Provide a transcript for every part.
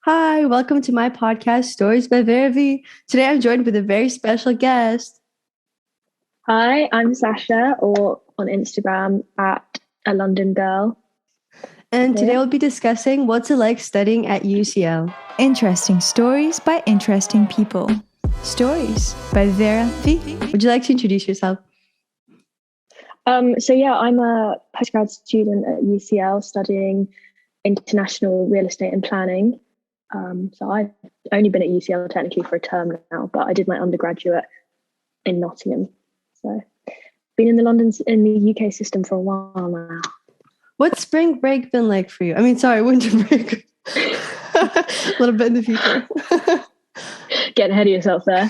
Hi, welcome to my podcast, Stories by Vera V. Today I'm joined with a very special guest. Hi, I'm Sasha, or on Instagram at a London girl. And today we'll be discussing what's it like studying at UCL. Interesting stories by interesting people. Stories by Vera V. Would you like to introduce yourself? I'm a postgrad student at UCL studying international real estate and planning. So I've only been at UCL technically for a term now, but I did my undergraduate in Nottingham. So been in the UK system for a while now. What's spring break been like for you? Winter break. A little bit in the future. Getting ahead of yourself there.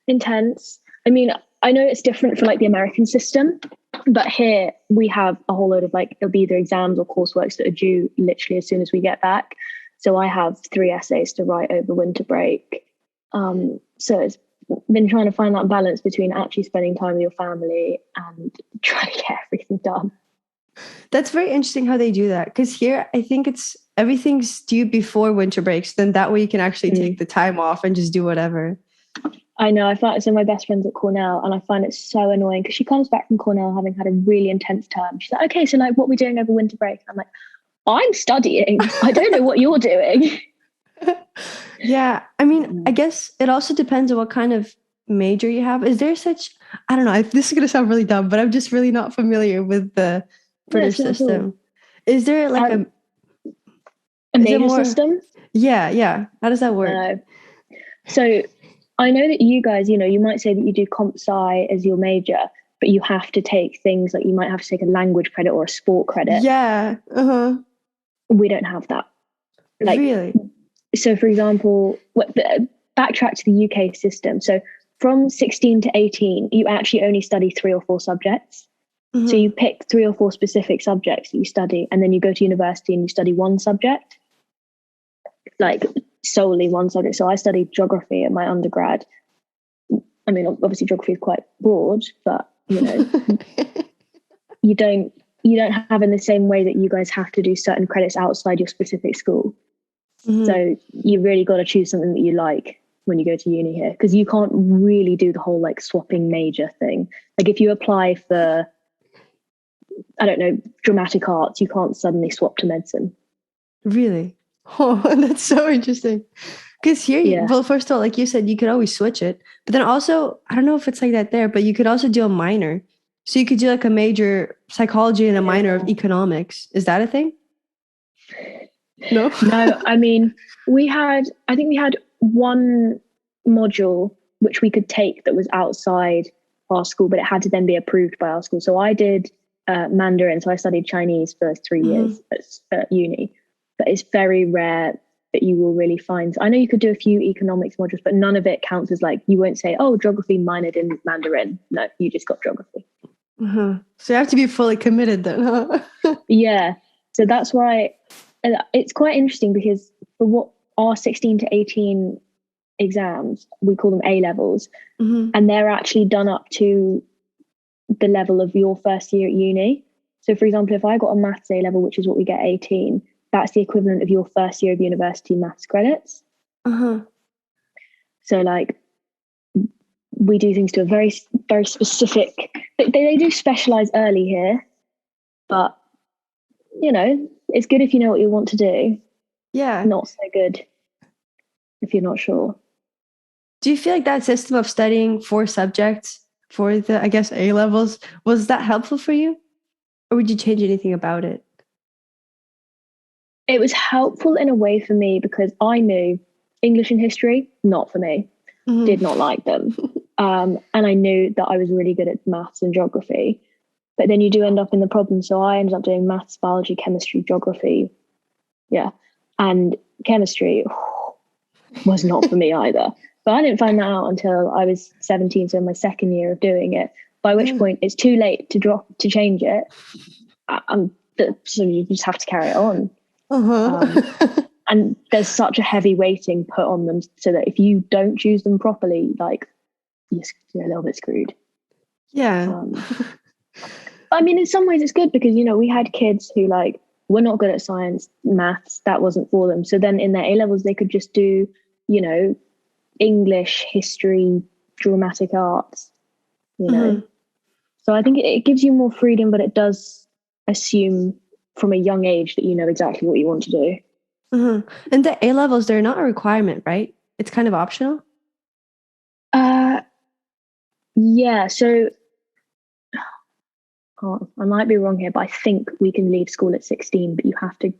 Intense. I know it's different for like the American system, but here we have a whole load of it'll be either exams or courseworks that are due literally as soon as we get back. So I have 3 essays to write over winter break. So it's been trying to find that balance between actually spending time with your family and trying to get everything done. That's very interesting how they do that. Because here, I think everything's due before winter breaks. Then that way you can actually take the time off and just do whatever. I know. I find so my best friend's at Cornell, and I find it so annoying because she comes back from Cornell having had a really intense term. She's like, "Okay, so what are we doing over winter break?" I'm like, "I'm studying. I don't know what you're doing." Yeah, I guess it also depends on what kind of major you have. Is there I don't know, this is going to sound really dumb, but I'm just really not familiar with the British system. Is there a major system? Yeah. How does that work? No. So I know that you guys, you might say that you do comp sci as your major, but you have to take things like you might have to take a language credit or a sport credit. Yeah. We don't have that. Really? So, for example, backtrack to the UK system. So from 16 to 18, you actually only study 3 or 4 subjects. Mm-hmm. So you pick 3 or 4 specific subjects that you study, and then you go to university and you study one subject, solely one subject. So I studied geography at my undergrad. Obviously geography is quite broad, but you don't have in the same way that you guys have to do certain credits outside your specific school. Mm-hmm. So you really got to choose something that you like when you go to uni here, because you can't really do the whole swapping major thing. If you apply for, I don't know, dramatic arts, you can't suddenly swap to medicine. Really? Oh, that's so interesting. Because here, well, first of all, like you said, you could always switch it. But then also, I don't know if it's like that there, but you could also do a minor. So you could do a major psychology and a minor of economics. Is that a thing? No? No, we had one module which we could take that was outside our school, but it had to then be approved by our school. So I did Mandarin. So I studied Chinese for 3 years at uni. But it's very rare that you will really find. I know you could do a few economics modules, but none of it counts as you won't say, "Oh, geography minored in Mandarin." No, you just got geography. Uh-huh. So you have to be fully committed then, huh? Yeah. So that's why it's quite interesting, because for what our 16 to 18 exams, we call them A levels, and they're actually done up to the level of your first year at uni. So, for example, if I got a maths A level, which is what we get 18. That's the equivalent of your first year of university maths credits. So we do things to a very, very specific, they do specialize early here, but it's good if you know what you want to do. Yeah. Not so good if you're not sure. Do you feel like that system of studying 4 subjects for the, I guess, A levels, was that helpful for you? Or would you change anything about it? It was helpful in a way for me, because I knew English and history, not for me, did not like them. And I knew that I was really good at maths and geography, but then you do end up in the problem. So I ended up doing maths, biology, chemistry, geography. Yeah. And chemistry was not for me either. But I didn't find that out until I was 17. So in my second year of doing it, by which point it's too late to change it. So you just have to carry it on. And there's such a heavy weighting put on them, so that if you don't choose them properly, you're a little bit screwed. Yeah. In some ways it's good, because we had kids who were not good at science, maths, that wasn't for them. So then in their A-levels, they could just do, you know, English, history, dramatic arts, you know. So I think it gives you more freedom, but it does assume from a young age that you know exactly what you want to do. And the A-levels, they're not a requirement, right? It's kind of optional? Yeah, so I might be wrong here, but I think we can leave school at 16, but you have to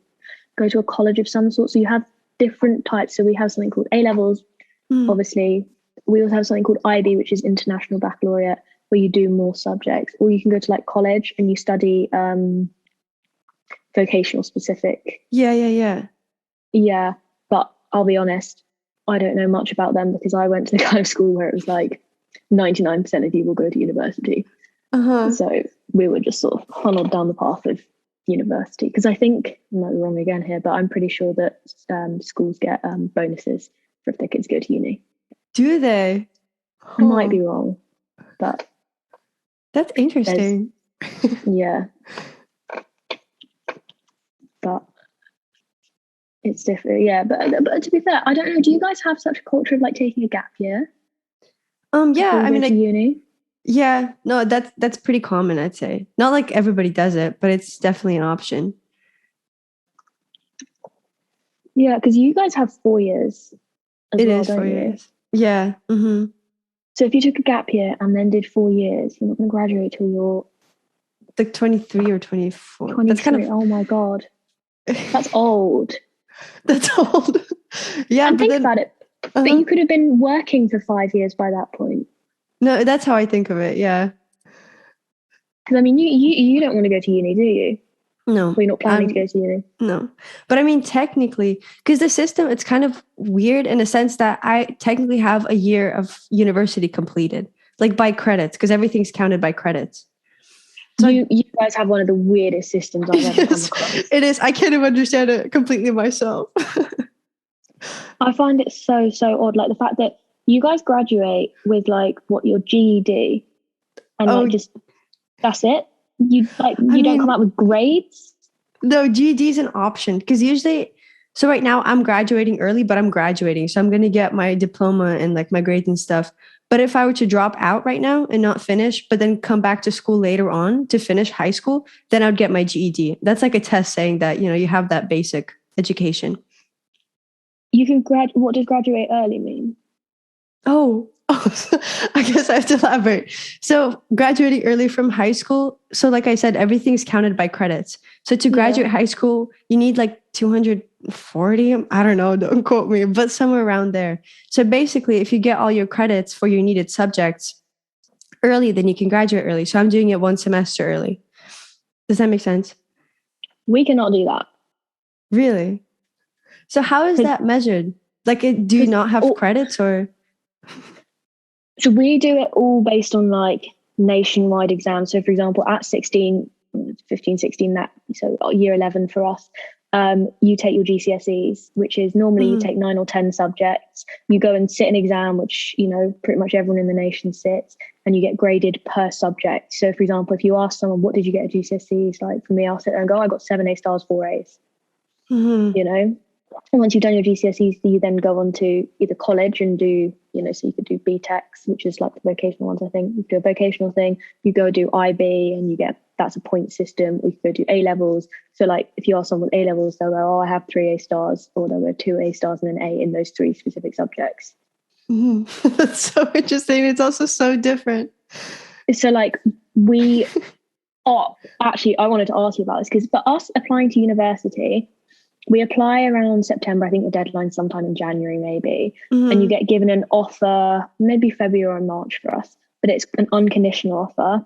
go to a college of some sort. So you have different types. So we have something called A-levels, obviously. We also have something called IB, which is International Baccalaureate, where you do more subjects. Or you can go to like college and you study vocational specific. Yeah. Yeah, but I'll be honest, I don't know much about them because I went to the kind of school where it was like 99% of people go to university. So we were just sort of funneled down the path of university. Because I think, I might be wrong again here, but I'm pretty sure that schools get bonuses for if their kids go to uni. Do they? I might be wrong, but that's interesting. Yeah. But it's different. Yeah, but to be fair, I don't know. Do you guys have such a culture of like taking a gap year? Yeah, I mean, to uni. Yeah, no, that's pretty common, I'd say. Not like everybody does it, but it's definitely an option. Yeah, because you guys have 4 years. It is 4 years. Yeah. So if you took a gap year and then did 4 years, you're not going to graduate till you're like 23 or 24. 23. That's kind of, oh my god, that's old. That's old. Yeah, and think about it. But you could have been working for 5 years by that point. No, that's how I think of it. Yeah. Because I mean, you don't want to go to uni, do you? No. Well, you're not planning to go to uni. No. But I mean, technically, because the system, it's kind of weird in a sense that I technically have a year of university completed, like by credits, because everything's counted by credits. So you guys have one of the weirdest systems I've ever come across. It is. I can't even understand it completely myself. I find it so odd. Like the fact that you guys graduate with like what your GED and like just that's it. You don't come out with grades. No, GED is an option because usually. So right now I'm graduating early, but I'm graduating, so I'm going to get my diploma and like my grades and stuff. But if I were to drop out right now and not finish, but then come back to school later on to finish high school, then I'd get my GED. That's like a test saying that, you know, you have that basic education. You can what does graduate early mean? Oh, I guess I have to elaborate. So graduating early from high school. So like I said, everything's counted by credits. So to graduate high school, you need like 240. I don't know, don't quote me, but somewhere around there. So basically, if you get all your credits for your needed subjects early, then you can graduate early. So I'm doing it 1 semester early. Does that make sense? We cannot do that. Really? So how is that measured? Like, do you not have credits or? So we do it all based on like nationwide exams. So for example, at 16, 15, 16, so year 11 for us, you take your GCSEs, which is normally you take 9 or 10 subjects. You go and sit an exam, which, you know, pretty much everyone in the nation sits, and you get graded per subject. So for example, if you ask someone, what did you get at GCSEs? Like for me, I'll sit there and go, I got 7 A stars, 4 A's, you know? And once you've done your GCSEs, you then go on to either college and do, you know, so you could do BTECs, which is like the vocational ones, I think. You do a vocational thing, you go do IB and that's a point system. We could go do A-levels. So like if you ask someone with A-levels, they'll go, oh, I have 3 A stars, or they'll go 2 A stars and an A in those 3 specific subjects. That's so interesting. It's also so different. So like actually, I wanted to ask you about this because for us applying to university, we apply around September. I think the deadline's sometime in January, maybe. And you get given an offer, maybe February or March for us, but it's an unconditional offer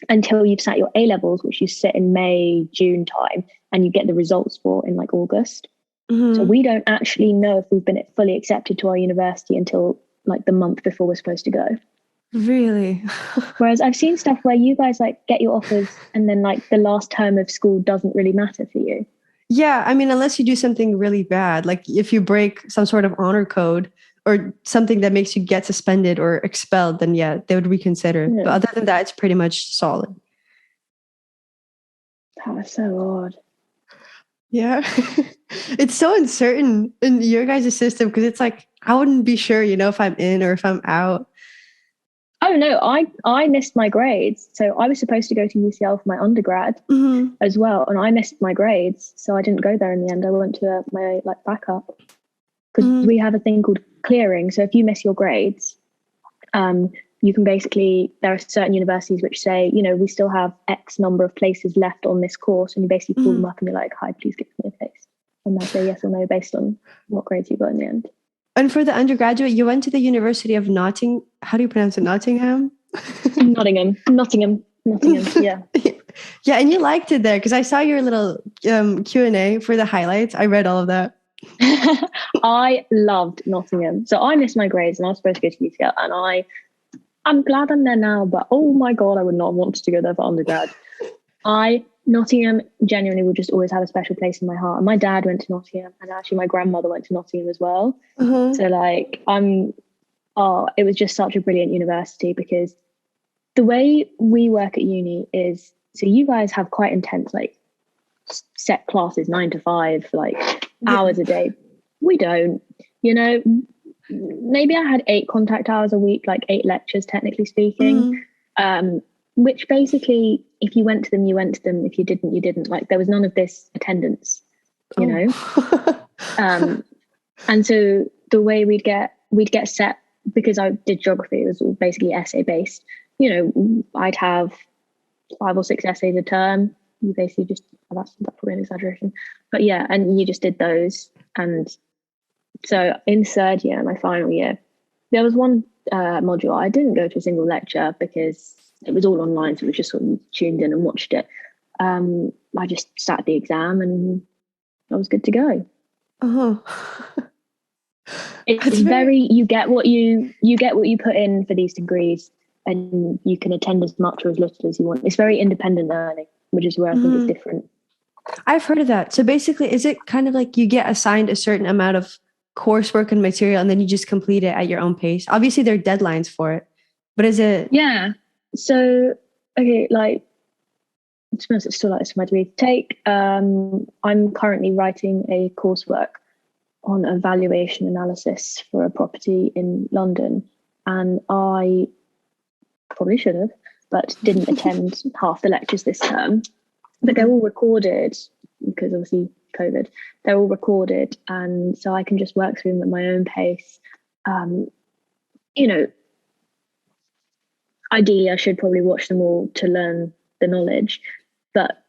until you've sat your A-levels, which you sit in May, June time, and you get the results for in like August. So we don't actually know if we've been fully accepted to our university until like the month before we're supposed to go. Really? Whereas I've seen stuff where you guys like get your offers and then like the last term of school doesn't really matter for you. Yeah, I mean, unless you do something really bad, like if you break some sort of honor code or something that makes you get suspended or expelled, then yeah, they would reconsider. Yeah. But other than that, it's pretty much solid. That was so odd. Yeah. It's so uncertain in your guys' system because it's like, I wouldn't be sure, if I'm in or if I'm out. Oh no, I missed my grades. So I was supposed to go to UCL for my undergrad as well, and I missed my grades, so I didn't go there in the end. I went to my backup because we have a thing called clearing. So if you miss your grades, you can basically, there are certain universities which say, we still have X number of places left on this course, and you basically call them up and you're like, hi, please give me a place, and they'll say yes or no based on what grades you got in the end. And for the undergraduate, you went to the University of how do you pronounce it? Nottingham? Nottingham. Yeah. Yeah, and you liked it there because I saw your little Q&A for the highlights. I read all of that. I loved Nottingham. So I missed my grades and I was supposed to go to UCL, and I'm glad I'm there now, but oh my God, I would not want to go there for undergrad. Nottingham genuinely will just always have a special place in my heart. And my dad went to Nottingham, and actually my grandmother went to Nottingham as well. So it was just such a brilliant university, because the way we work at uni is, so you guys have quite intense, set classes, 9 to 5, hours a day. We don't, maybe I had 8 contact hours a week, 8 lectures, technically speaking. Which basically, if you went to them, you went to them. If you didn't, you didn't. There was none of this attendance, know. And so the way we'd get set, because I did geography, it was all basically essay based. I'd have 5 or 6 essays a term. You basically just, that's probably an exaggeration, but yeah, and you just did those. And so in third year, my final year, there was one module I didn't go to a single lecture because it was all online, so it was just sort of tuned in and watched it. I just sat the exam and I was good to go. It's very, you get what you put in for these degrees, and you can attend as much or as little as you want. It's very independent learning, which is where I think it's different. I've heard of that. So basically, is it kind of like you get assigned a certain amount of coursework and material, and then you just complete it at your own pace? Obviously, there are deadlines for it, but is it? Yeah. So, okay, to be honest, it's still it's my degree to take. I'm currently writing a coursework on a valuation analysis for a property in London, and I probably should have, but didn't attend half the lectures this term. But they're all recorded, because obviously COVID. They're all recorded, and so I can just work through them at my own pace. Ideally, I should probably watch them all to learn the knowledge, but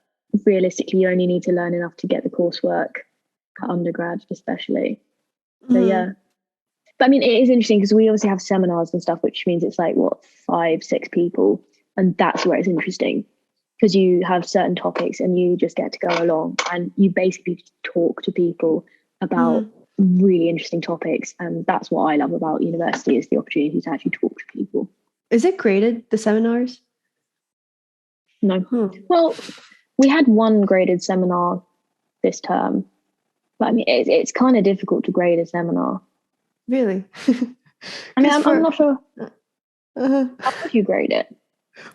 realistically, you only need to learn enough to get the coursework at undergrad, especially. So yeah. But I mean, it is interesting because we obviously have seminars and stuff, which means it's 5, 6 people, and that's where it's interesting, because you have certain topics and you just get to go along and you basically talk to people about really interesting topics. And that's what I love about university, is the opportunity to actually talk to people. Is it graded, the seminars? No. Well, we had one graded seminar this term, but I mean, it's kind of difficult to grade a seminar. Really? I mean, I'm not sure. How would you grade it?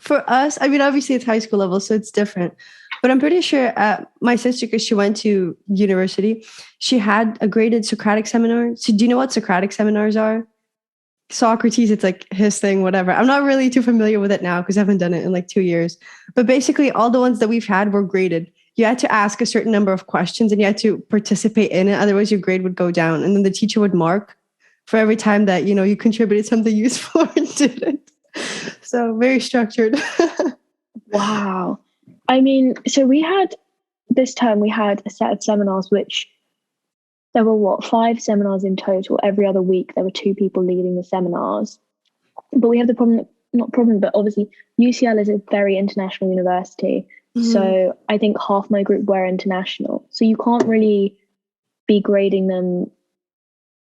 For us, I mean, obviously it's high school level, so it's different. But I'm pretty sure my sister, because she went to university, she had a graded Socratic seminar. So do you know what Socratic seminars are? Socrates, it's his thing, whatever. I'm not really too familiar with it now because I haven't done it in 2 years. But basically, all the ones that we've had were graded. You had to ask a certain number of questions and you had to participate in it. Otherwise, your grade would go down. And then the teacher would mark for every time that, you contributed something useful or didn't. So very structured. Wow. I mean, so this term, we had a set of seminars, which there were 5 seminars in total. Every other week, there were 2 people leading the seminars. But we have but obviously UCL is a very international university. So I think half my group were international. So you can't really be grading them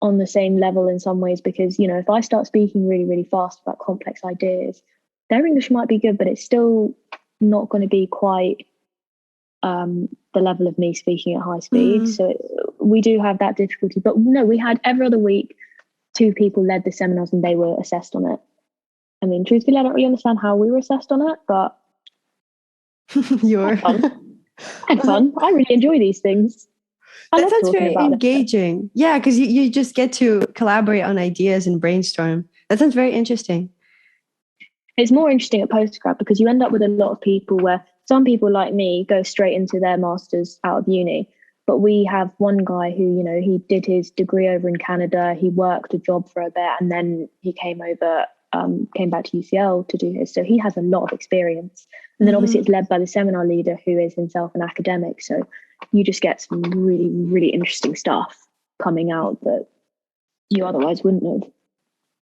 on the same level in some ways, because, if I start speaking really, really fast about complex ideas, their English might be good, but it's still not going to be quite the level of me speaking at high speed. So we do have that difficulty. But no, we had every other week 2 people led the seminars and they were assessed on it. I mean, truthfully, I don't really understand how we were assessed on it, but you were. had fun. I really enjoy these things. That sounds very engaging. Yeah, because you just get to collaborate on ideas and brainstorm. That sounds very interesting. It's more interesting at postgrad because you end up with a lot of people where some people like me go straight into their masters out of uni. But we have one guy who, you know, he did his degree over in Canada. He worked a job for a bit and then he came back to UCL to do his. So he has a lot of experience. And then obviously it's led by the seminar leader who is himself an academic. So you just get some really, really interesting stuff coming out that you otherwise wouldn't have.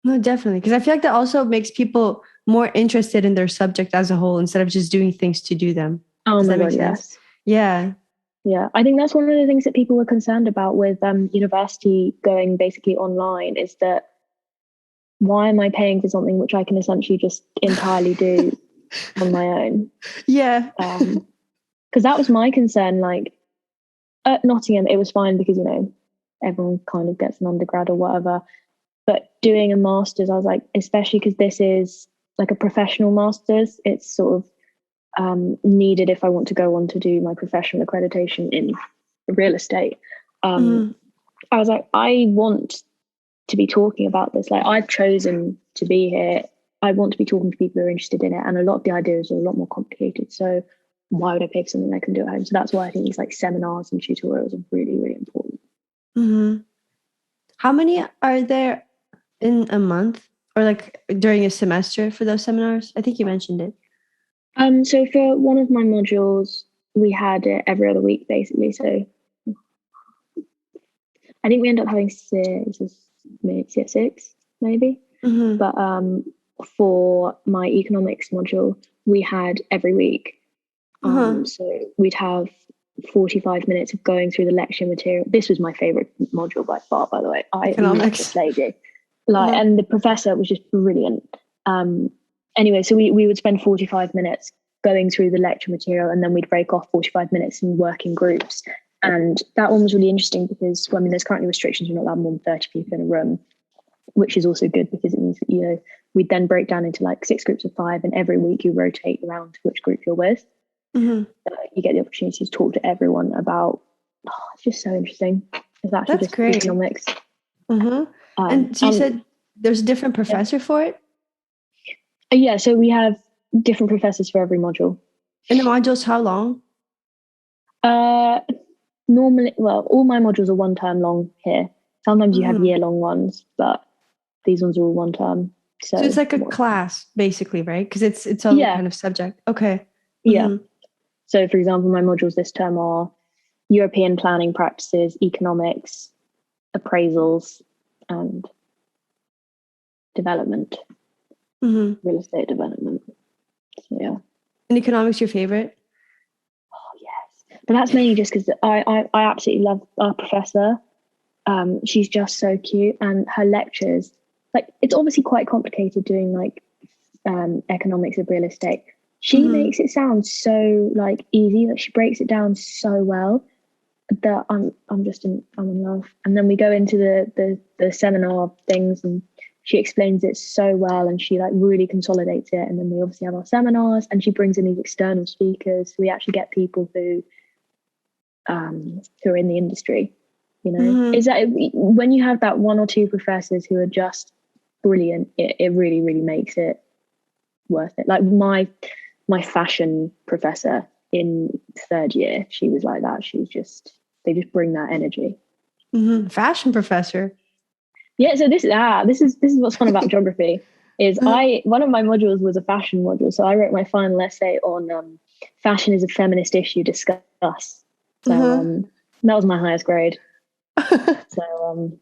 No, definitely. Because I feel like that also makes people more interested in their subject as a whole instead of just doing things to do them. Oh my God, yes. Yeah. Yeah, I think that's one of the things that people were concerned about with university going basically online is that why am I paying for something which I can essentially just entirely do on my own? Yeah. Because that was my concern. Like at Nottingham, it was fine because, you know, everyone kind of gets an undergrad or whatever. But doing a master's, I was like, especially because this is like a professional master's, it's sort of needed if I want to go on to do my professional accreditation in real estate. I was like, I want to be talking about this. Like I've chosen to be here. I want to be talking to people who are interested in it. And a lot of the ideas are a lot more complicated. So why would I pay for something I can do at home? So that's why I think these like seminars and tutorials are really, really important. Mm-hmm. How many are there in a month or like during a semester for those seminars? I think you mentioned it. So for one of my modules, we had it every other week, basically. So I think we end up having six, maybe. Mm-hmm. But for my economics module, we had every week. So we'd have 45 minutes of going through the lecture material. This was my favorite module by far, by the way. I love this lady. And the professor was just brilliant. Anyway, so we would spend 45 minutes going through the lecture material and then we'd break off 45 minutes and work in groups. And that one was really interesting because, well, I mean, there's currently restrictions. You're not allowed more than 30 people in a room, which is also good because it means that, you know, we'd then break down into like 6 groups of 5 and every week you rotate around which group you're with. You get the opportunity to talk to everyone about, it's just so interesting. It's actually That's just great. Economics. And so you said there's a different professor for it? Yeah, so we have different professors for every module. And the modules, how long? Normally, well, all my modules are 1 term long here. Sometimes you have year-long ones, but these ones are all 1 term. So it's like a class, basically, right? Because it's its own kind of subject. Okay. Yeah. So, for example, my modules this term are European planning practices, economics, appraisals, and development, real estate development. So, yeah. And economics your favorite? Oh, yes. But that's mainly just because I absolutely love our professor. She's just so cute. And her lectures, like, it's obviously quite complicated doing, like, economics of real estate. She makes it sound so, like, easy. Like, she breaks it down so well that I'm in love. And then we go into the seminar things and she explains it so well and she like really consolidates it. And then we obviously have our seminars and she brings in these external speakers. We actually get people who are in the industry, you know. Is that when you have that 1 or 2 professors who are just brilliant, it really, really makes it worth it. Like my fashion professor in 3rd year, she was like that. They just bring that energy. Fashion professor. Yeah, so this is what's fun about geography is one of my modules was a fashion module. So I wrote my final essay on fashion is a feminist issue, discuss. So that was my highest grade. So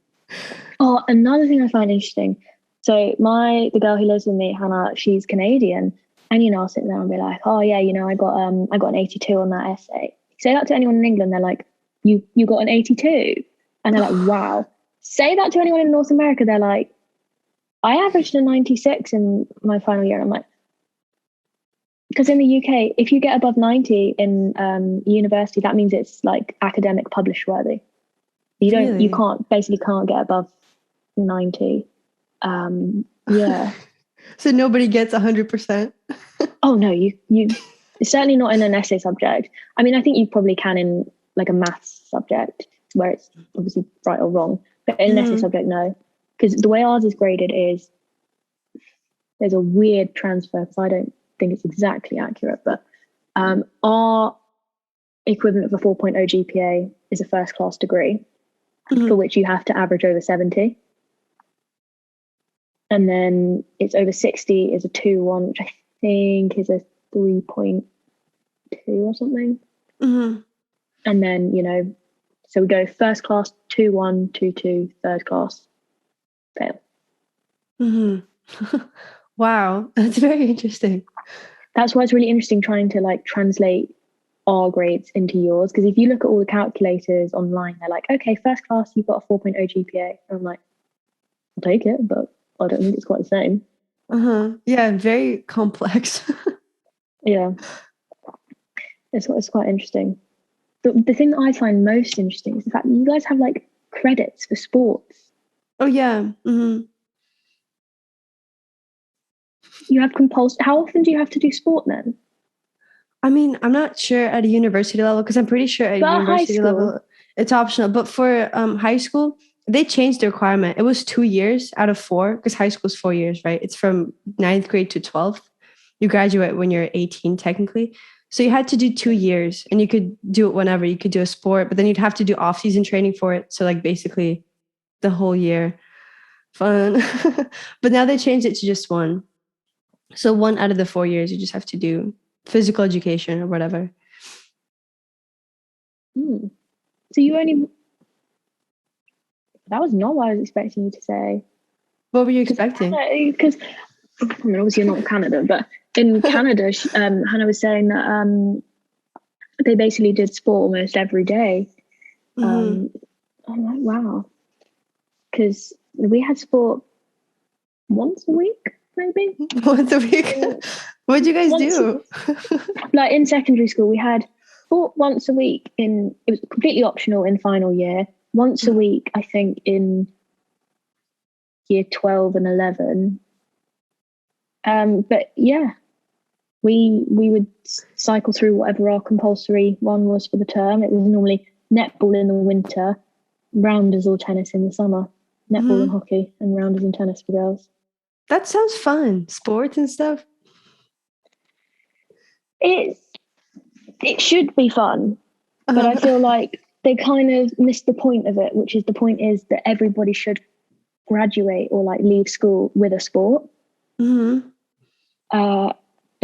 another thing I find interesting. So the girl who lives with me, Hannah, she's Canadian. And, you know, I'll sit there and be like, oh yeah, you know, I got an 82 on that essay. Say that to anyone in England, they're like, you got an 82? And they're like, wow. Say that to anyone in North America, they're like, I averaged a 96 in my final year. And I'm like, because in the UK, if you get above 90 in university, that means it's like academic publish worthy. You can't get above 90. Yeah. So nobody gets 100%? Oh no, you certainly not in an essay subject. I mean, I think you probably can in like a maths subject. where it's obviously right or wrong. But in essay subject, no. Because the way ours is graded is there's a weird transfer, because I don't think it's exactly accurate, but our equivalent of a 4.0 GPA is a first class degree for which you have to average over 70. And then it's over 60 is a 2-1, which I think is a 3.2 or something. And then, you know, so we go first class, 2-1, 2-2, third class, fail. Wow, that's very interesting. That's why it's really interesting trying to like translate our grades into yours, because if you look at all the calculators online, they're like, okay, first class, you've got a 4.0 GPA. And I'm like, I'll take it, but I don't think it's quite the same. Yeah, very complex. Yeah, it's quite interesting. The thing that I find most interesting is the fact that you guys have like credits for sports. Oh yeah. You have compulsory. How often do you have to do sport then? I mean, I'm not sure at a university level, because I'm pretty sure at a university level it's optional. But for high school, they changed the requirement. It was 2 years out of 4, because high school is 4 years, right? It's from 9th grade to 12th. You graduate when you're 18, technically. So you had to do 2 years, and you could do it whenever. You could do a sport, but then you'd have to do off-season training for it. So like basically the whole year. Fun. But now they changed it to just 1. So 1 out of the 4 years, you just have to do physical education or whatever. So you only... That was not what I was expecting you to say. What were you expecting? Because, I mean, obviously you're not Canada, but in Canada, Hannah was saying that they basically did sport almost every day. I'm like, wow. Because we had sport once a week, maybe? Once a week? What did you guys do? Like in secondary school, we had sport once a week. It was completely optional in final year. Once a week, I think, in year 12 and 11. But yeah, we would cycle through whatever our compulsory one was for the term. It was normally netball in the winter, rounders or tennis in the summer. Netball and hockey, and rounders and tennis for girls. That sounds fun. Sports and stuff. It should be fun, but I feel like they kind of missed the point of it, which is the point is that everybody should graduate or like leave school with a sport. But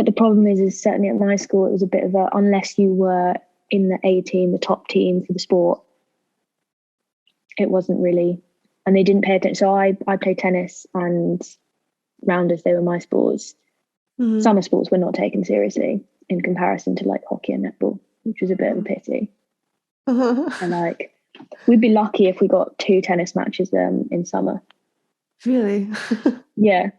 the problem is certainly at my school, it was a bit of a, unless you were in the A team, the top team for the sport, it wasn't really, and they didn't pay attention. So I played tennis and rounders, they were my sports. Summer sports were not taken seriously in comparison to like hockey and netball, which was a bit of a pity. And like, we'd be lucky if we got 2 tennis matches in summer. Really? Yeah.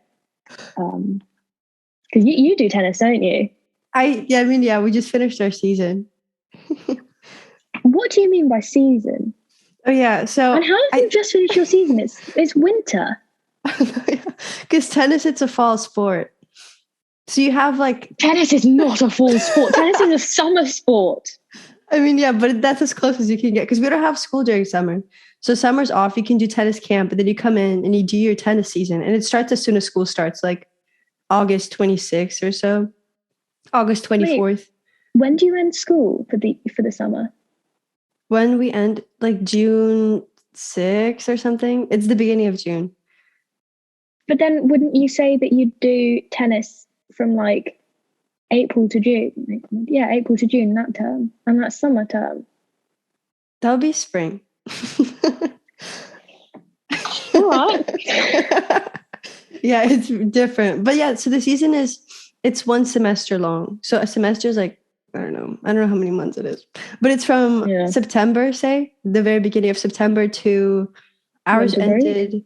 Because you do tennis, don't you? We just finished our season. What do you mean by season? Oh yeah, so and how have you just finished your season? It's winter. Because tennis, it's a fall sport. So you have like tennis is not a fall sport. Tennis is a summer sport. I mean, yeah, but that's as close as you can get, because we don't have school during summer. So summer's off. You can do tennis camp, but then you come in and you do your tennis season, and it starts as soon as school starts, like August 26th or so, August 24th. Wait, when do you end school for the summer? When we end, like June 6th or something. It's the beginning of June. But then wouldn't you say that you'd do tennis from like April to June? Yeah, April to June, that term. And that's summer term. That would be spring. All right. Yeah, it's different. But yeah, so the season it's 1 semester long. So a semester is like, I don't know how many months it is. But it's from September, say, the very beginning of September to ours ended.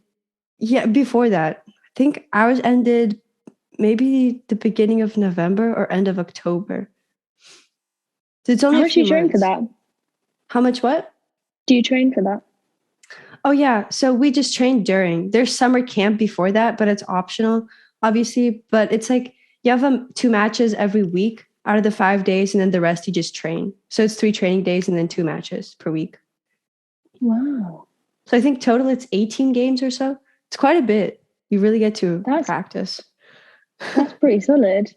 Yeah, before that. I think ours ended maybe the beginning of November or end of October. So it's only How much do you train for that? How much what? Do you train for that? Oh, yeah. So we just train during. There's summer camp before that, but it's optional, obviously. But it's like you have 2 matches every week out of the 5 days, and then the rest you just train. So it's 3 training days and then 2 matches per week. Wow. So I think total it's 18 games or so. It's quite a bit. You really get to practice. That's pretty solid.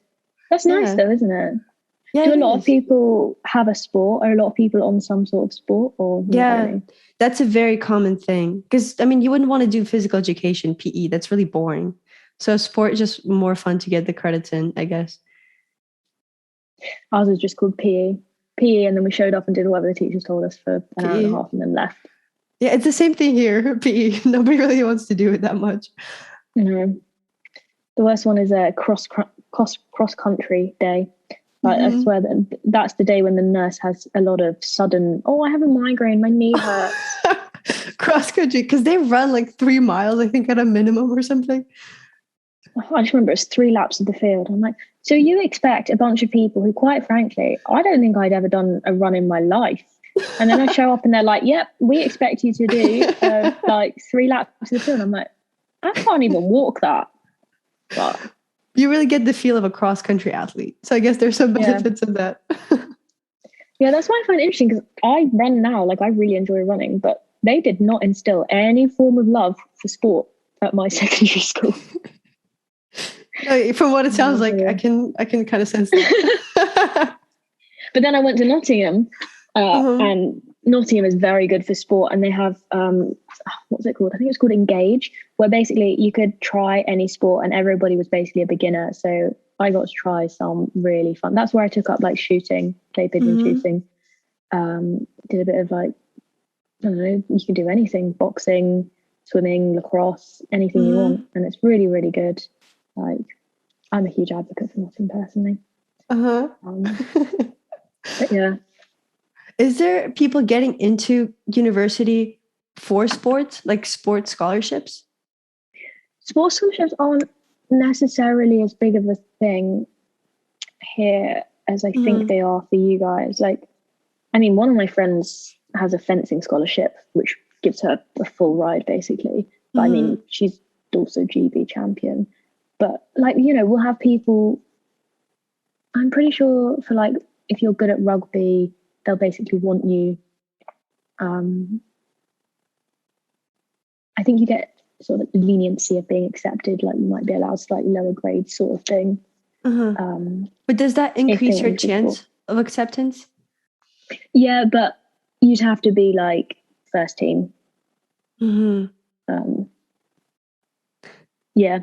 That's nice though, isn't it? Yeah, do a lot of people have a sport? Are a lot of people on some sort of sport, or not really? That's a very common thing. Because I mean, you wouldn't want to do physical education, PE. That's really boring. So sport is just more fun to get the credits in, I guess. Ours was just called PE, and then we showed up and did whatever the teachers told us for an hour and a half, and then left. Yeah, it's the same thing here. PE. Nobody really wants to do it that much. No. The worst one is a cross country day. Like, I swear that's the day when the nurse has a lot of sudden, I have a migraine, my knee hurts. Cross country, because they run like 3 miles, I think, at a minimum or something. I just remember it's 3 laps of the field. I'm like, so you expect a bunch of people who, quite frankly, I don't think I'd ever done a run in my life. And then I show up and they're like, yep, we expect you to do like 3 laps of the field. I'm like, I can't even walk that. But you really get the feel of a cross-country athlete. So I guess there's some benefits of that. Yeah, that's why I find it interesting, because I run now. Like, I really enjoy running, but they did not instill any form of love for sport at my secondary school. No, from what it sounds like, I can kind of sense that. But then I went to Nottingham, and Nottingham is very good for sport, and they have what's it called? I think it's called Engage, where basically you could try any sport and everybody was basically a beginner. So I got to try some really fun. That's where I took up like shooting, clay pigeon shooting. Did a bit of like, I don't know, you can do anything: boxing, swimming, lacrosse, anything you want, and it's really, really good. Like, I'm a huge advocate for Nottingham personally. But yeah. Is there people getting into university for sports, like sports scholarships? Sports scholarships aren't necessarily as big of a thing here as I think they are for you guys. Like, I mean, one of my friends has a fencing scholarship, which gives her a full ride, basically. But I mean, she's also GB champion. But like, you know, we'll have people, I'm pretty sure for like, if you're good at rugby, they'll basically want you. I think you get sort of leniency of being accepted, like you might be allowed slightly lower grades sort of thing. But does that increase your chance of acceptance? Yeah, but you'd have to be like first team. Yeah,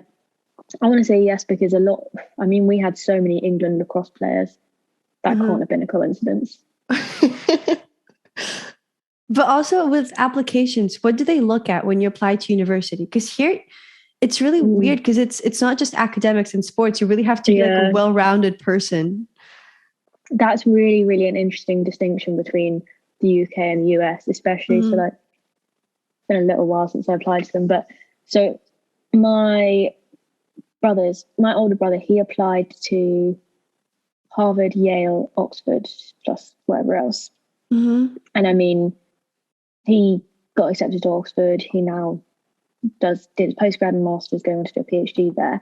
I want to say yes, because we had so many England lacrosse players. That can't have been a coincidence. But also with applications, what do they look at when you apply to university? Because here it's really weird, because it's not just academics and sports. You really have to be like a well-rounded person. That's really, really an interesting distinction between the UK and the US, especially. So like, it's been a little while since I applied to them. But so my older brother, he applied to Harvard, Yale, Oxford, plus whatever else. And I mean, he got accepted to Oxford. He now did his postgrad and master's, going on to do a PhD there.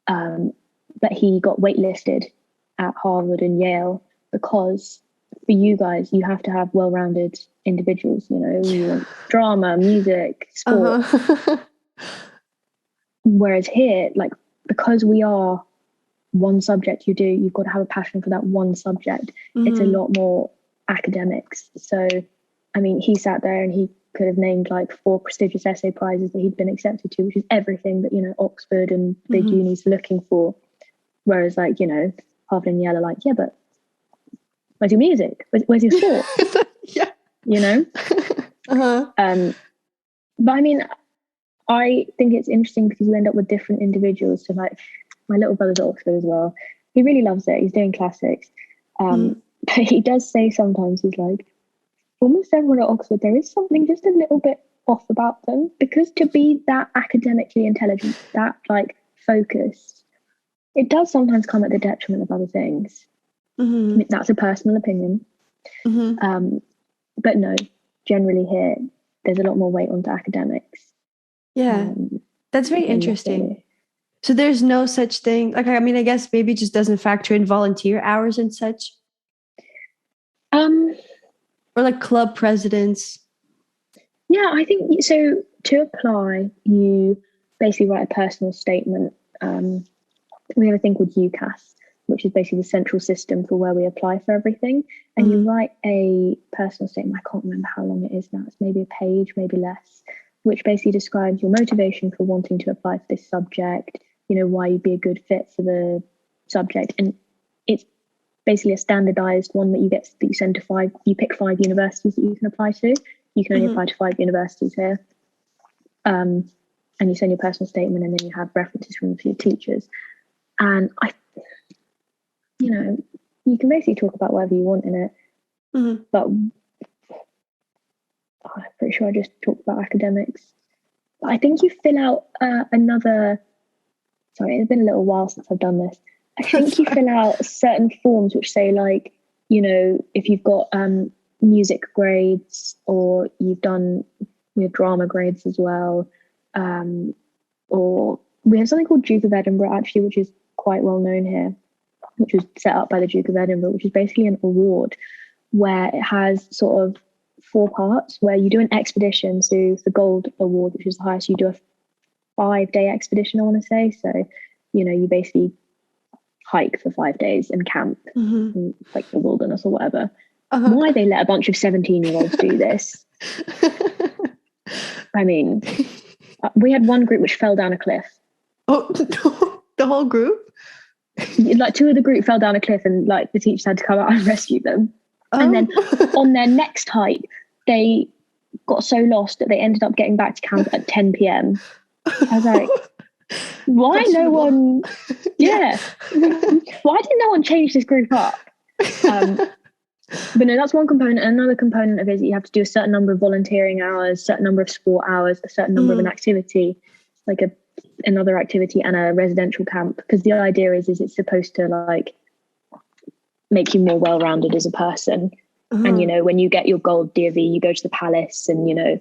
But he got waitlisted at Harvard and Yale because for you guys, you have to have well-rounded individuals. You know, you want drama, music, sport. Whereas here, like, because we are one subject you've got to have a passion for that one subject. It's a lot more academics. So, I mean, he sat there and he could have named like 4 prestigious essay prizes that he'd been accepted to, which is everything that, you know, Oxford and big unis are looking for. Whereas, like, you know, Harvard and Yale are like, yeah, but where's your music? Where's your sport? Yeah. You know? But I mean, I think it's interesting because you end up with different individuals. So like, my little brother's at Oxford as well. He really loves it. He's doing classics. But he does say sometimes, he's like, almost everyone at Oxford, there is something just a little bit off about them, because to be that academically intelligent, that like focused, it does sometimes come at the detriment of other things. I mean, that's a personal opinion. But no, generally here, there's a lot more weight onto academics. Yeah, that's very interesting. So there's no such thing. Like, I mean, I guess maybe it just doesn't factor in volunteer hours and such. Or like club presidents. Yeah, I think so. To apply, you basically write a personal statement. We have a thing called UCAS, which is basically the central system for where we apply for everything. And you write a personal statement. I can't remember how long it is now. It's maybe a page, maybe less, which basically describes your motivation for wanting to apply for this subject, why you'd be a good fit for the subject. And it's basically a standardized one that you send to 5. You pick 5 universities that you can apply to. You can only apply to 5 universities here. And you send your personal statement, and then you have references from a few teachers. And you can basically talk about whatever you want in it. But I'm pretty sure I just talked about academics. But I think you fill out sorry, it's been a little while since I've done this. I think you fill out certain forms which say, like, if you've got music grades, or we have drama grades as well. Or we have something called Duke of Edinburgh, actually, which is quite well known here, which was set up by the Duke of Edinburgh, which is basically an award where it has sort of 4 parts, where you do an expedition. So the gold award, which is the highest, you do a 5-day expedition, I want to say. So, you basically hike for 5 days and camp in, like, the wilderness or whatever. Why they let a bunch of 17-year-olds do this? I mean, we had one group which fell down a cliff. Oh, the whole group? Like, 2 of the group fell down a cliff, and like the teachers had to come out and rescue them. And then on their next hike, they got so lost that they ended up getting back to camp at 10 p.m. I was like, why no one? Yeah, why didn't no one change this group up? But no, that's one component. Another component of it is that you have to do a certain number of volunteering hours, certain number of sport hours, a certain number of an activity, like another activity, and a residential camp. Because the idea is it's supposed to, like, make you more well-rounded as a person. And when you get your gold DV, you go to the palace, and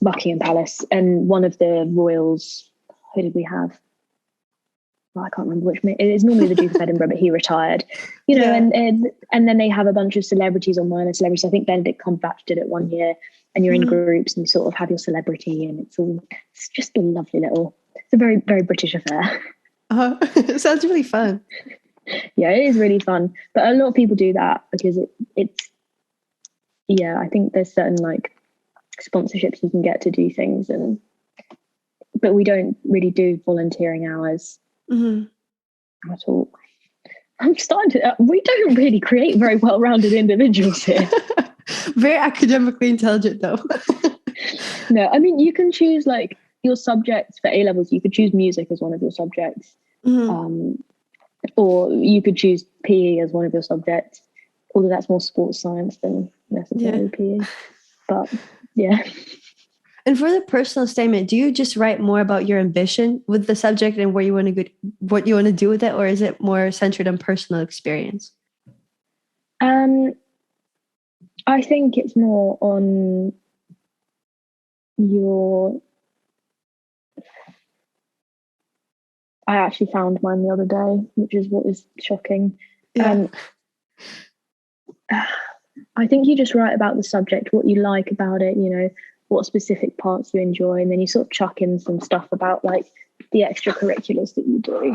Buckingham Palace, and one of the royals. Who did we have? I can't remember which. It's normally the Duke of Edinburgh, but he retired. And then they have a bunch of celebrities or minor celebrities. I think Benedict Cumberbatch did it one year, and you're in groups and you sort of have your celebrity, and it's just a lovely little. It's a very, very British affair. It sounds really fun. Yeah, it is really fun, but a lot of people do that because it's. Yeah, I think there's certain, like, sponsorships you can get to do things, but we don't really do volunteering hours. At all. I'm starting to. We don't really create very well-rounded individuals here. Very academically intelligent, though. No, I mean, you can choose, like, your subjects for A levels. You could choose music as one of your subjects, or you could choose PE as one of your subjects. Although that's more sports science than necessarily PE. But yeah. And for the personal statement, do you just write more about your ambition with the subject and where you want to go, what you want to do with it, or is it more centered on personal experience? I think it's more on I actually found mine the other day, which is what is shocking. Yeah. I think you just write about the subject, what you like about it, what specific parts you enjoy, and then you sort of chuck in some stuff about, like, the extracurriculars that you do.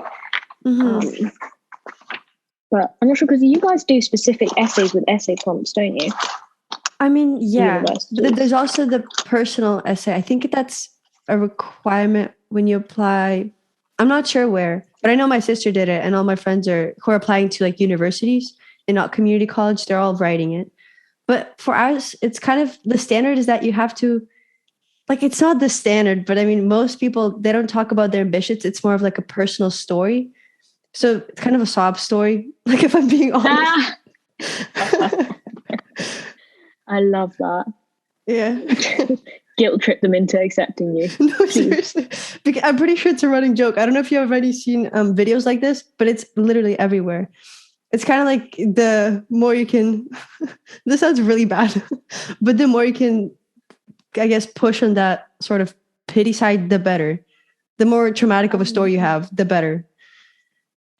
But I'm not sure, because you guys do specific essays with essay prompts, don't you? I mean, yeah. But there's also the personal essay. I think that's a requirement when you apply. I'm not sure where, but I know my sister did it, and all my friends who are applying to, like, universities and not community college, they're all writing it. But for us, it's kind of the standard is that you have to, like, it's not the standard, but I mean, most people, they don't talk about their ambitions. It's more of like a personal story. So it's kind of a sob story, like, if I'm being honest. I love that. Yeah. Guilt trip them into accepting you. No, seriously. Because I'm pretty sure it's a running joke. I don't know if you've already seen videos like this, but it's literally everywhere. It's kind of like the more you can, this sounds really bad, but the more you can, I guess, push on that sort of pity side, the better. The more traumatic of a story you have, the better.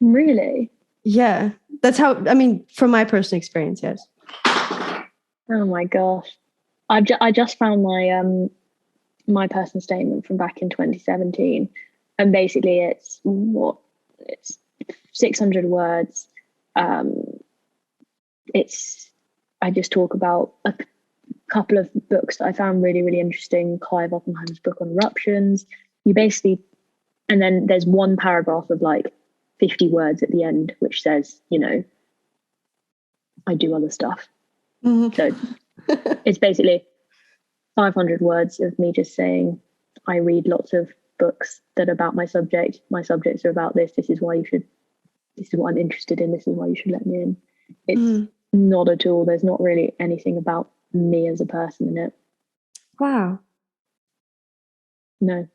Really? Yeah. That's how, I mean, from my personal experience, yes. Oh my gosh. I just found my personal statement from back in 2017, and basically it's 600 words. I just talk about a couple of books that I found really, really interesting. Clive Oppenheimer's book on eruptions. And then there's one paragraph of like 50 words at the end, which says, I do other stuff. Mm-hmm. So it's basically 500 words of me just saying, I read lots of books that are about my subject. My subjects are about this. This is what I'm interested in. This is why you should let me in. It's not at all. There's not really anything about me as a person in it. Wow. No.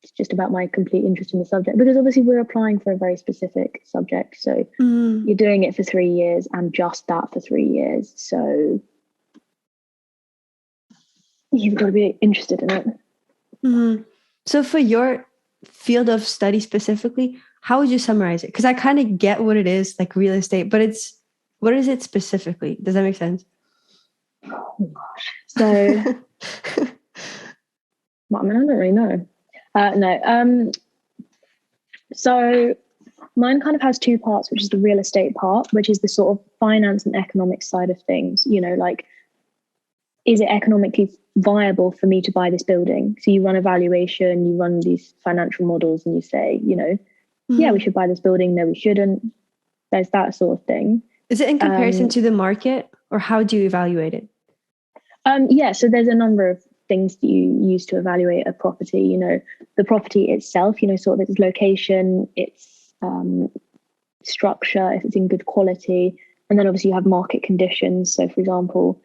It's just about my complete interest in the subject, because obviously we're applying for a very specific subject. So you're doing it for 3 years and just that for 3 years. So you've got to be interested in it. Mm-hmm. So for your field of study specifically, how would you summarize it? Because I kind of get what it is, like real estate, but what is it specifically? Does that make sense? Oh gosh. So, well, I don't really know. No. So mine kind of has two parts, which is the real estate part, which is the sort of finance and economic side of things. Like, is it economically viable for me to buy this building? So you run a valuation, you run these financial models, and you say, yeah, we should buy this building. No, we shouldn't. There's that sort of thing. Is it in comparison to the market, or how do you evaluate it? Yeah, so there's a number of things that you use to evaluate a property. The property itself, sort of its location, its structure, if it's in good quality. And then obviously you have market conditions. So for example,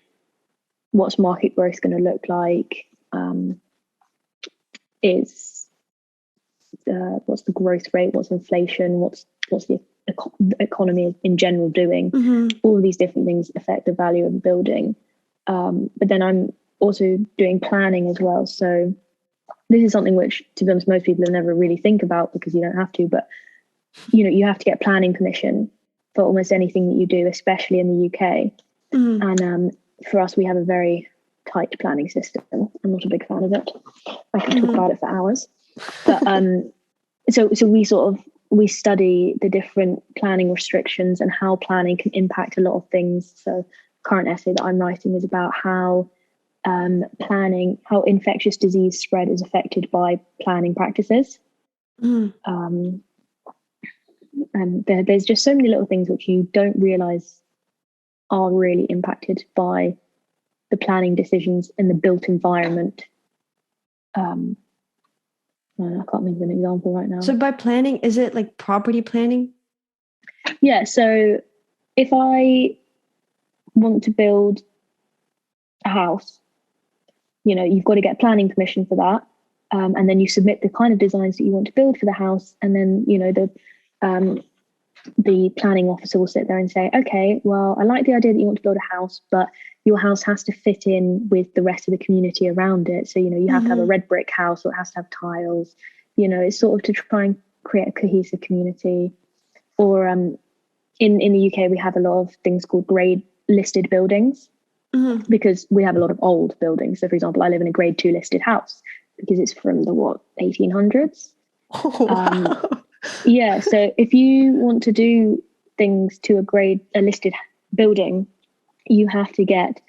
what's market growth going to look like? What's the growth rate? What's inflation? What's the economy in general doing? All of these different things affect the value of the building. But then I'm also doing planning as well. So this is something which, to be honest, most people never really think about, because you don't have to. But you have to get planning permission for almost anything that you do, especially in the UK. And for us, we have a very tight planning system. I'm not a big fan of it. I can talk about it for hours. But so we study the different planning restrictions and how planning can impact a lot of things. So current essay that I'm writing is about how how infectious disease spread is affected by planning practices. And there's just so many little things which you don't realize are really impacted by the planning decisions in the built environment. I can't think of an example right now. So by planning, is it like property planning? Yeah, so if I want to build a house, you've got to get planning permission for that. And then you submit the kind of designs that you want to build for the house. And then, the planning officer will sit there and say, okay, well, I like the idea that you want to build a house, but your house has to fit in with the rest of the community around it. So, you have to have a red brick house, or it has to have tiles. It's sort of to try and create a cohesive community. Or in the UK, we have a lot of things called grade listed buildings, because we have a lot of old buildings. So, for example, I live in a grade 2 listed house because it's from the 1800s. Oh, wow. Yeah, so if you want to do things to a listed building, you have to get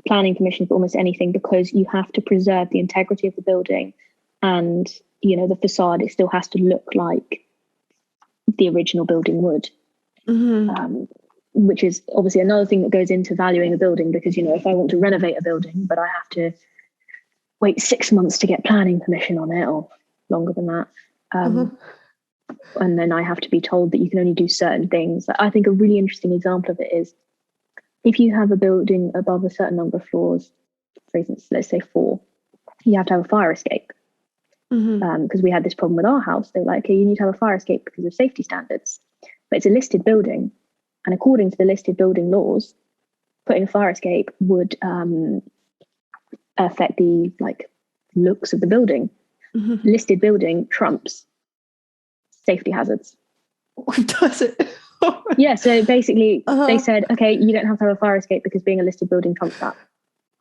planning permission for almost anything, because you have to preserve the integrity of the building, and the facade, it still has to look like the original building would. Which is obviously another thing that goes into valuing a building, because if I want to renovate a building but I have to wait 6 months to get planning permission on it, or longer than that, and then I have to be told that you can only do certain things. I think a really interesting example of it is, if you have a building above a certain number of floors, for instance, let's say 4, you have to have a fire escape. Because we had this problem with our house. They were like, okay, you need to have a fire escape because of safety standards. But it's a listed building, and according to the listed building laws, putting a fire escape would affect the looks of the building. Listed building trumps safety hazards. Does it? Yeah, so basically they said, okay, you don't have to have a fire escape because being a listed building trumps that.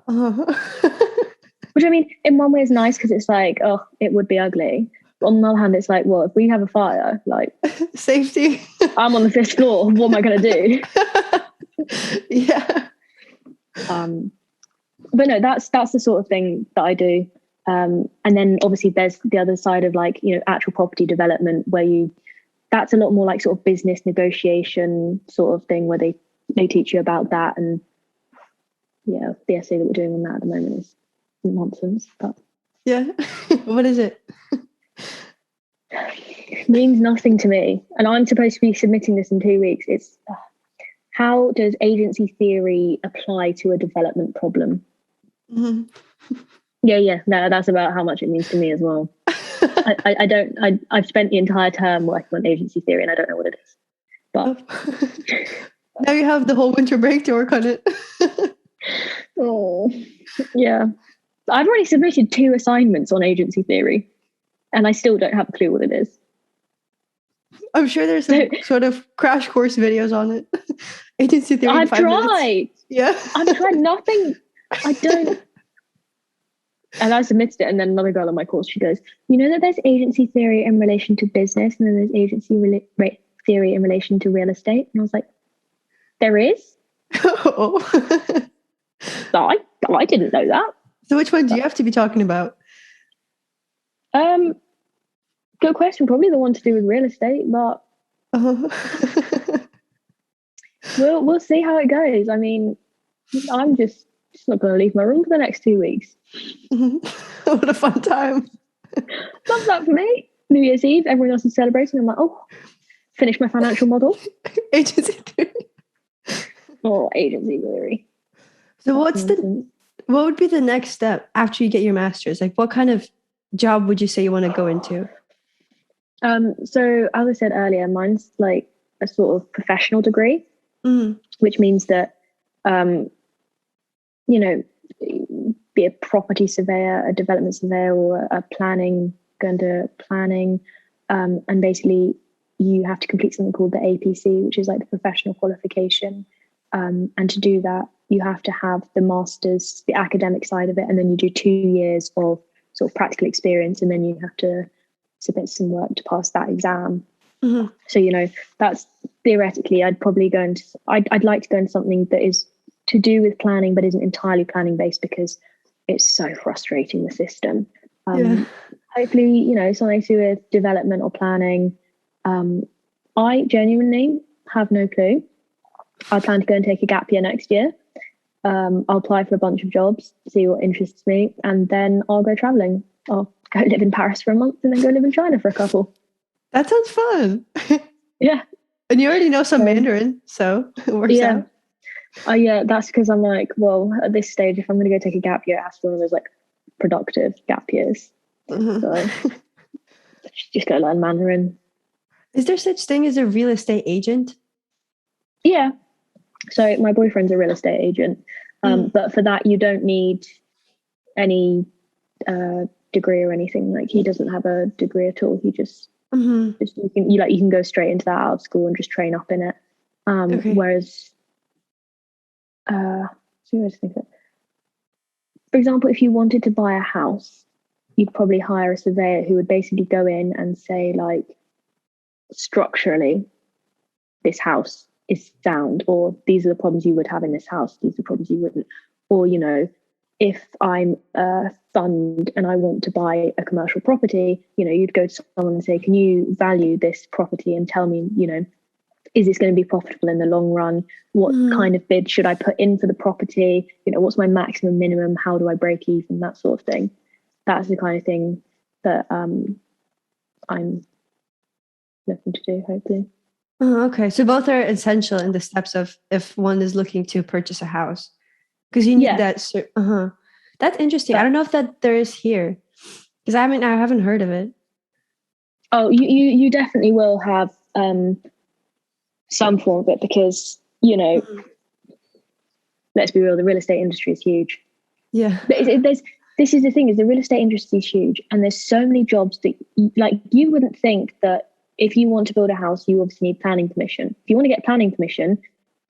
Which I mean, in one way is nice because it's like, oh, it would be ugly. But on the other hand, it's like, well, if we have a fire, like safety. I'm on the 5th floor. What am I going to do? Yeah. But no, that's the sort of thing that I do. And then obviously there's the other side of like, you know, actual property development where that's a lot more like sort of business negotiation sort of thing where they teach you about that. And yeah, the essay that we're doing on that at the moment is nonsense. But yeah. What is it? Means nothing to me. And I'm supposed to be submitting this in 2 weeks. It's how does agency theory apply to a development problem? Mm-hmm. Yeah. No, that's about how much it means to me as well. I've spent the entire term working on agency theory and I don't know what it is. But now you have the whole winter break to work on it. Oh, yeah. I've already submitted 2 assignments on agency theory and I still don't have a clue what it is. I'm sure there's some sort of crash course videos on it. Agency theory in 5 minutes. I've tried. Yeah. I've tried nothing. I don't. And I submitted it, and then another girl on my course, she goes, you know that there's agency theory in relation to business, and then there's agency theory in relation to real estate. And I was like, there is? Oh. I didn't know that. So which one do you have to be talking about? Good question. Probably the one to do with real estate, but we'll see how it goes. I mean, I'm just not going to leave my room for the next 2 weeks. What a fun time. Love that for me. New Year's Eve, everyone else is celebrating. I'm like, oh, finish my financial model. Agency theory. Oh, agency theory. So what would be the next step after you get your master's? Like what kind of job would you say you want to go into? So as I said earlier, mine's like a sort of professional degree, which means that, you know, be a property surveyor, a development surveyor, or going to planning. And basically you have to complete something called the APC, which is like the professional qualification. And to do that, you have to have the master's, the academic side of it, and then you do 2 years of sort of practical experience, and then you have to submit some work to pass that exam. Mm-hmm. So, you know, that's theoretically, I'd like to go into something that is to do with planning, but isn't entirely planning based because it's so frustrating, the system. Hopefully, you know, something to do with development or planning. I genuinely have no clue. I plan to go and take a gap year next year. I'll apply for a bunch of jobs, see what interests me, and then I'll go traveling. I'll go live in Paris for a month and then go live in China for a couple. That sounds fun. Yeah. And you already know some Mandarin, so it works out. Yeah, that's because I'm like, well, at this stage, if I'm going to go take a gap year, it has to be one of those like productive gap years. Mm-hmm. So just go learn Mandarin. Is there such thing as a real estate agent? Yeah. So my boyfriend's a real estate agent, but for that you don't need any degree or anything. Like he doesn't have a degree at all. He just you can go straight into that out of school and just train up in it. Whereas, for example, if you wanted to buy a house, you'd probably hire a surveyor who would basically go in and say, like, structurally, this house is sound, or these are the problems you would have in this house, these are the problems you wouldn't. Or, you know, if I'm a fund and I want to buy a commercial property, you know, you'd go to someone and say, can you value this property and tell me, you know, is this going to be profitable in the long run? What kind of bid should I put in for the property? You know, what's my maximum, minimum? How do I break even? That sort of thing. That's the kind of thing that I'm looking to do, hopefully. Oh, okay. So both are essential in the steps of if one is looking to purchase a house. Because you need that. That's interesting. I don't know if that there is here. Because I haven't heard of it. Oh, you definitely will have some form of it because, you know, let's be real, the real estate industry is huge. Yeah. But this is the thing, is the real estate industry is huge, and there's so many jobs that, like, you wouldn't think that if you want to build a house, you obviously need planning permission. If you want to get planning permission,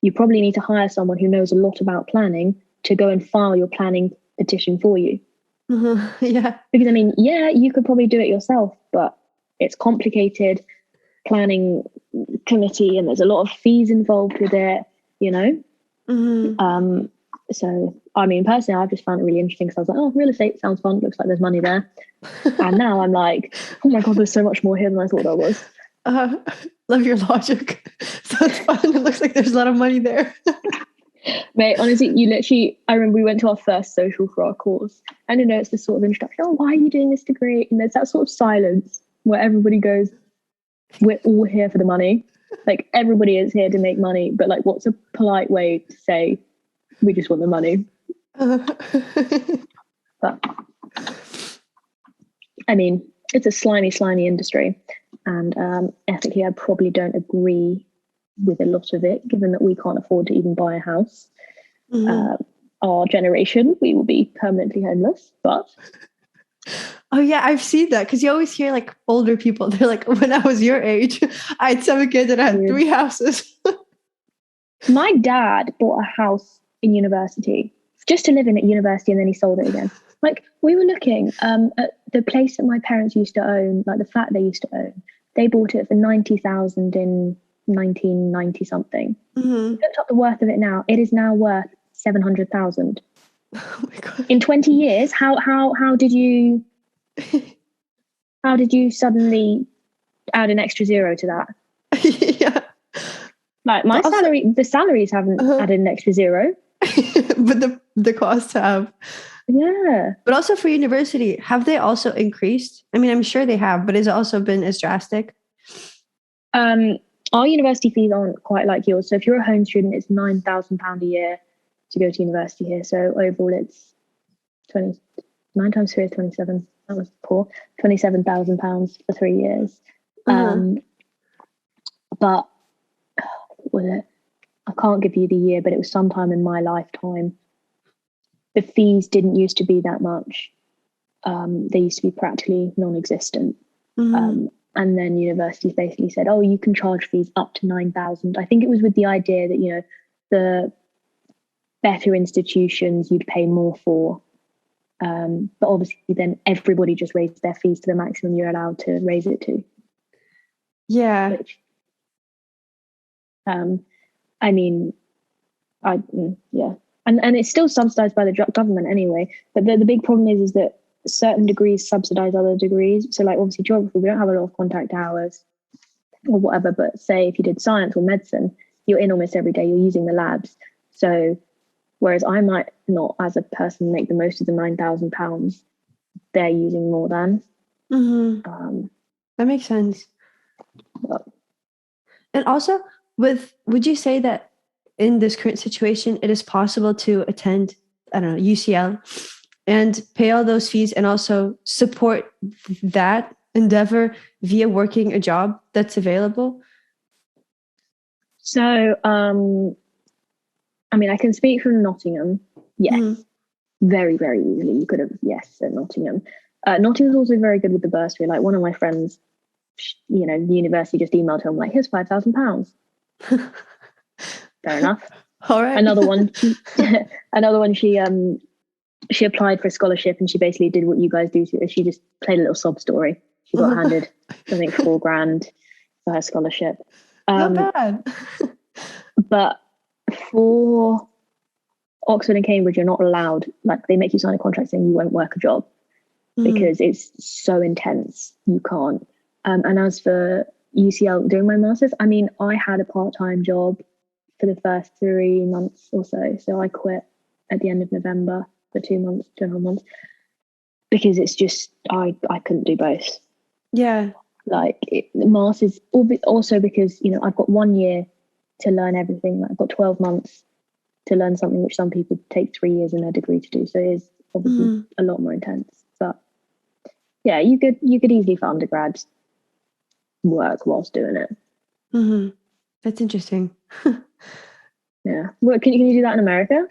you probably need to hire someone who knows a lot about planning to go and file your planning petition for you. Yeah. Because I mean, yeah, you could probably do it yourself, but it's complicated planning committee and there's a lot of fees involved with it, you know? So, I mean, personally, I've just found it really interesting because I was like, oh, real estate sounds fun. Looks like there's money there. And now I'm like, oh my God, there's so much more here than I thought there was. Love your logic. Sounds fun. It looks like there's a lot of money there. Mate, honestly, I remember we went to our first social for our course. And it's this sort of introduction. Oh, why are you doing this degree? And there's that sort of silence where everybody goes, we're all here for the money. Like, everybody is here to make money. But like, what's a polite way to say, we just want the money? But I mean, it's a slimy industry. And ethically, I probably don't agree with a lot of it, given that we can't afford to even buy a house. Our generation, we will be permanently homeless. But oh yeah, I've seen that, because you always hear like older people, they're like, when I was your age, I had 7 kids and I had 3 houses. My dad bought a house in university just to live in at university, and then he sold it again. Like, we were looking at the place that my parents used to own, like the flat they used to own. They bought it for 90,000 in 1990 something. Looked up the worth of it now. It is now worth 700,000. Oh my God. In 20 years, how did you suddenly add an extra zero to that? Yeah. Like, my salary, the salaries haven't added an extra zero. But the costs have. Yeah. But also for university, have they also increased? I mean, I'm sure they have, but has it also been as drastic? Our university fees aren't quite like yours. So if you're a home student, it's £9,000 a year to go to university here. So overall, it's 9 times 3 is 27. That was poor. £27,000 for 3 years. But what was it? I can't give you the year, but it was sometime in my lifetime. The fees didn't used to be that much. They used to be practically non-existent. And then universities basically said, oh, you can charge fees up to 9,000. I think it was with the idea that, the better institutions you'd pay more for. But obviously then everybody just raised their fees to the maximum you're allowed to raise it to. Yeah. Which, I mean, yeah. And it's still subsidized by the government anyway. But the big problem is that certain degrees subsidize other degrees. So like, obviously geography, we don't have a lot of contact hours or whatever, but say if you did science or medicine, you're in almost every day, you're using the labs. So whereas I might not, as a person, make the most of the £9,000, they're using more than. That makes sense. And also, would you say that in this current situation, it is possible to attend, I don't know, UCL and pay all those fees and also support that endeavor via working a job that's available? So, I mean, I can speak from Nottingham. Yes, very, very easily. You could have, yes, at Nottingham. Nottingham's also very good with the bursary. Like, one of my friends, the university just emailed her, I'm like, here's £5,000. Fair enough. All right. Another one, she applied for a scholarship and she basically did what you guys do. She just played a little sob story. She got handed, I think, £4,000 for her scholarship. Not bad. But for Oxford and Cambridge, you're not allowed, like, they make you sign a contract saying you won't work a job because it's so intense. You can't. And as for UCL, doing my master's, I mean, I had a part-time job for the first 3 months or so. So I quit at the end of November for 2.5 months, because it's just, I couldn't do both. Yeah. Like, the master's, also because, I've got 1 year to learn everything. Like, I've got 12 months to learn something which some people take 3 years in their degree to do. So it is obviously a lot more intense. But yeah, you could easily for undergrads work whilst doing it. That's interesting. Yeah. Well, can you do that in America?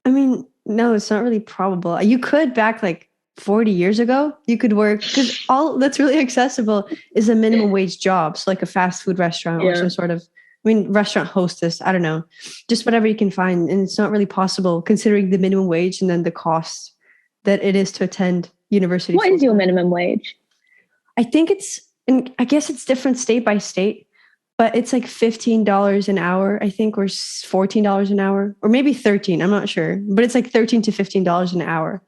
I mean, no, it's not really probable. You could back like 40 years ago, you could work, because all that's really accessible is a minimum wage job. So like a fast food restaurant or some sort of mean, restaurant hostess, I don't know, just whatever you can find. And it's not really possible considering the minimum wage and then the cost that it is to attend university. What is your minimum wage? I think I guess it's different state by state, but it's like $15 an hour, I think, or $14 an hour, or maybe 13. I'm not sure, but it's like $13 to $15 an hour.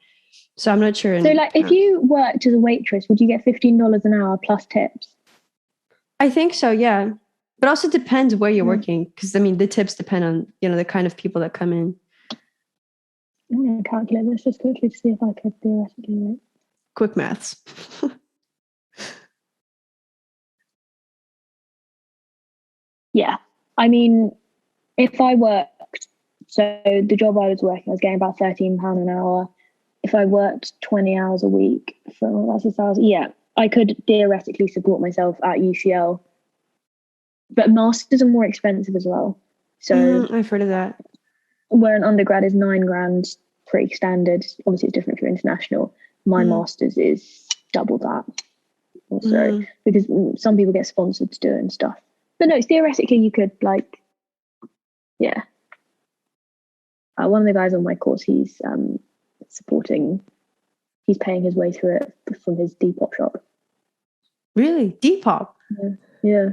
So I'm not sure. So like if you worked as a waitress, would you get $15 an hour plus tips? I think so, yeah. But also depends where you're working, because I mean the tips depend on, you know, the kind of people that come in. I'm going to calculate this just quickly to see if I could theoretically do it. Quick maths. Yeah. I mean, if I worked, so the job I was working, I was getting about £13 an hour. If I worked 20 hours a week, that's 1,000. Yeah, I could theoretically support myself at UCL. But masters are more expensive as well. So I've heard of that. Where an undergrad is £9,000, pretty standard. Obviously, it's different if you're international. My master's is double that also, because some people get sponsored to do it and stuff. But no, theoretically, you could like, yeah. One of the guys on my course, he's paying his way through it from his Depop shop. Really? Depop? Yeah.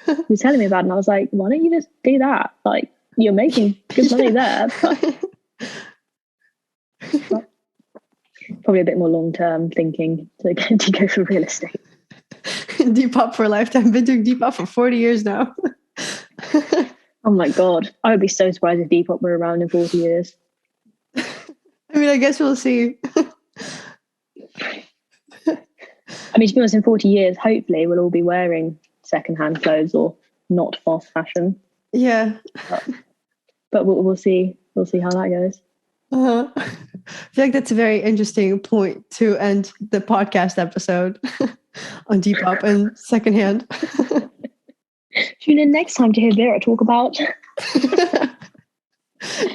He was telling me about it, and I was like, why don't you just do that? Like, you're making good money there. But probably a bit more long-term thinking to go for real estate. Depop for a lifetime. Been doing Depop for 40 years now. Oh my God. I would be so surprised if Depop were around in 40 years. I mean, I guess we'll see. I mean, to be honest, in 40 years, hopefully we'll all be wearing secondhand clothes or not fast fashion. Yeah. But we'll see. We'll see how that goes. I feel like that's a very interesting point to end the podcast episode on Depop and secondhand. Tune in next time to hear Vera talk about. Do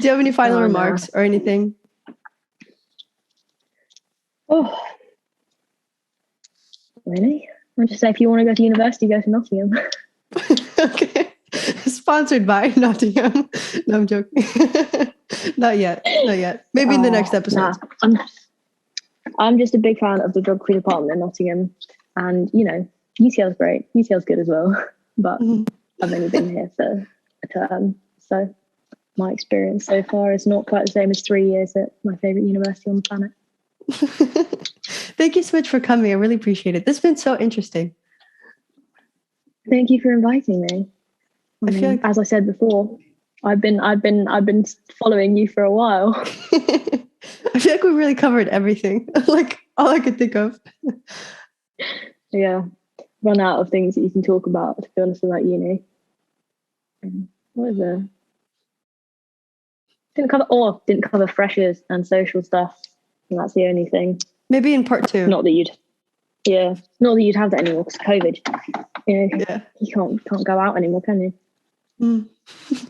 you have any final remarks or anything? Oh, really? I'll just say, if you want to go to university, go to Nottingham. Okay. Sponsored by Nottingham. No, I'm joking. Not yet. Maybe in the next episode. Nah, I'm just a big fan of the geography department in Nottingham. And, you know, UCL's great. UCL's good as well. But I've only been here for a term. So my experience so far is not quite the same as 3 years at my favourite university on the planet. Thank you so much for coming. I really appreciate it. This has been so interesting. Thank you for inviting me. I feel like, as I said before, I've been following you for a while. I feel like we really covered everything. Like all I could think of. Yeah, run out of things that you can talk about, to be honest, about uni. What is there? Didn't cover freshers and social stuff. And that's the only thing. Maybe in part 2. Not that you'd have that anymore because COVID. You know, you can't go out anymore, can you?